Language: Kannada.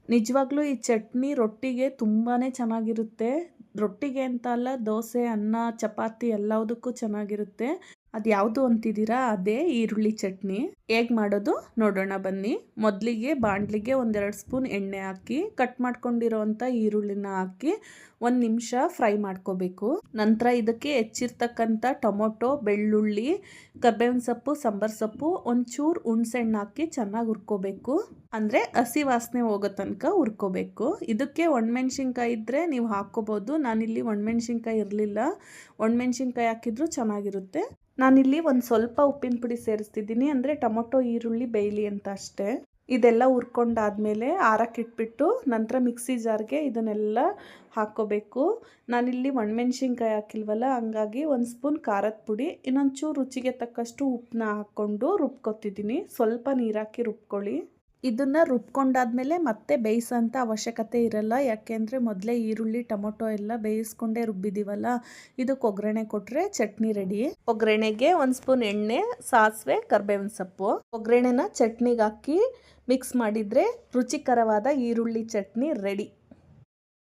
ನಿಜವಾಗ್ಲೂ ಈ ಚಟ್ನಿ ರೊಟ್ಟಿಗೆ ತುಂಬಾ ಚೆನ್ನಾಗಿರುತ್ತೆ. ರೊಟ್ಟಿಗೆ ಅಂತ ಅಲ್ಲ, ದೋಸೆ, ಅನ್ನ, ಚಪಾತಿ ಎಲ್ಲದಕ್ಕೂ ಚೆನ್ನಾಗಿರುತ್ತೆ. ಅದು ಯಾವುದು ಅಂತಿದ್ದೀರಾ? ಅದೇ ಈರುಳ್ಳಿ ಚಟ್ನಿ. ಹೇಗೆ ಮಾಡೋದು ನೋಡೋಣ ಬನ್ನಿ. ಮೊದಲಿಗೆ ಬಾಣಲಿಗೆ 1-2 ಸ್ಪೂನ್ ಎಣ್ಣೆ ಹಾಕಿ ಕಟ್ ಮಾಡ್ಕೊಂಡಿರೋವಂಥ ಈರುಳ್ಳಿನ ಹಾಕಿ 1 ನಿಮಿಷ ಫ್ರೈ ಮಾಡ್ಕೋಬೇಕು. ನಂತರ ಇದಕ್ಕೆ ಹೆಚ್ಚಿರ್ತಕ್ಕಂಥ ಟೊಮೊಟೊ, ಬೆಳ್ಳುಳ್ಳಿ, ಕರ್ಬೇವಿನ ಸೊಪ್ಪು, ಸಾಂಬಾರ್ ಸೊಪ್ಪು, ಒಂಚೂರು ಹುಣಸೆಹಣ್ಣು ಹಾಕಿ ಚೆನ್ನಾಗಿ ಹುರ್ಕೋಬೇಕು. ಅಂದರೆ ಹಸಿ ವಾಸನೆ ಹೋಗೋ ತನಕ ಹುರ್ಕೋಬೇಕು. ಇದಕ್ಕೆ ಒಣಮೆಣ್ಸಿನ್ಕಾಯಿ ಇದ್ದರೆ ನೀವು ಹಾಕ್ಕೋಬೋದು. ನಾನಿಲ್ಲಿ ಒಣಮೆಣ್ಸಿನ್ಕಾಯಿ ಇರಲಿಲ್ಲ, ಒಣಮೆಣ್ಸಿನ್ಕಾಯಿ ಹಾಕಿದ್ರೂ ಚೆನ್ನಾಗಿರುತ್ತೆ. ನಾನಿಲ್ಲಿ ಒಂದು ಸ್ವಲ್ಪ ಉಪ್ಪಿನ ಪುಡಿ ಸೇರಿಸ್ತಿದ್ದೀನಿ, ಅಂದರೆ ಟೊಮೊಟೊ ಈರುಳ್ಳಿ ಬೇಯಲಿ ಅಂತ ಅಷ್ಟೇ. ಇದೆಲ್ಲ ಹುರ್ಕೊಂಡಾದ್ಮೇಲೆ ಆರಕ್ಕಿಟ್ಬಿಟ್ಟು ನಂತರ ಮಿಕ್ಸಿ ಜಾರ್ಗೆ ಇದನ್ನೆಲ್ಲ ಹಾಕ್ಕೋಬೇಕು. ನಾನಿಲ್ಲಿ ಒಣಮೆಣ್ಸಿನ್ಕಾಯಿ ಹಾಕಿಲ್ವಲ್ಲ, ಹಂಗಾಗಿ 1 ಸ್ಪೂನ್ ಖಾರದ ಪುಡಿ, ಇನ್ನೊಂಚೂರು ರುಚಿಗೆ ತಕ್ಕಷ್ಟು ಉಪ್ಪನ್ನ ಹಾಕ್ಕೊಂಡು ರುಬ್ಕೊತಿದ್ದೀನಿ. ಸ್ವಲ್ಪ ನೀರು ಹಾಕಿ ರುಬ್ಕೊಳ್ಳಿ. ಇದನ್ನು ರುಬ್ಕೊಂಡಾದ್ಮೇಲೆ ಮತ್ತೆ ಬೇಯಿಸೋಂಥ ಅವಶ್ಯಕತೆ ಇರಲ್ಲ, ಯಾಕೆಂದರೆ ಮೊದಲೇ ಈರುಳ್ಳಿ ಟೊಮೊಟೊ ಎಲ್ಲ ಬೇಯಿಸ್ಕೊಂಡೇ ರುಬ್ಬಿದ್ದೀವಲ್ಲ. ಇದಕ್ಕೆ ಒಗ್ಗರಣೆ ಕೊಟ್ಟರೆ ಚಟ್ನಿ ರೆಡಿ. ಒಗ್ಗರಣೆಗೆ 1 ಸ್ಪೂನ್ ಎಣ್ಣೆ, ಸಾಸಿವೆ, ಕರ್ಬೇವಿನ ಸೊಪ್ಪು. ಒಗ್ಗರಣೆನ ಚಟ್ನಿಗೆ ಹಾಕಿ ಮಿಕ್ಸ್ ಮಾಡಿದರೆ ರುಚಿಕರವಾದ ಈರುಳ್ಳಿ ಚಟ್ನಿ ರೆಡಿ.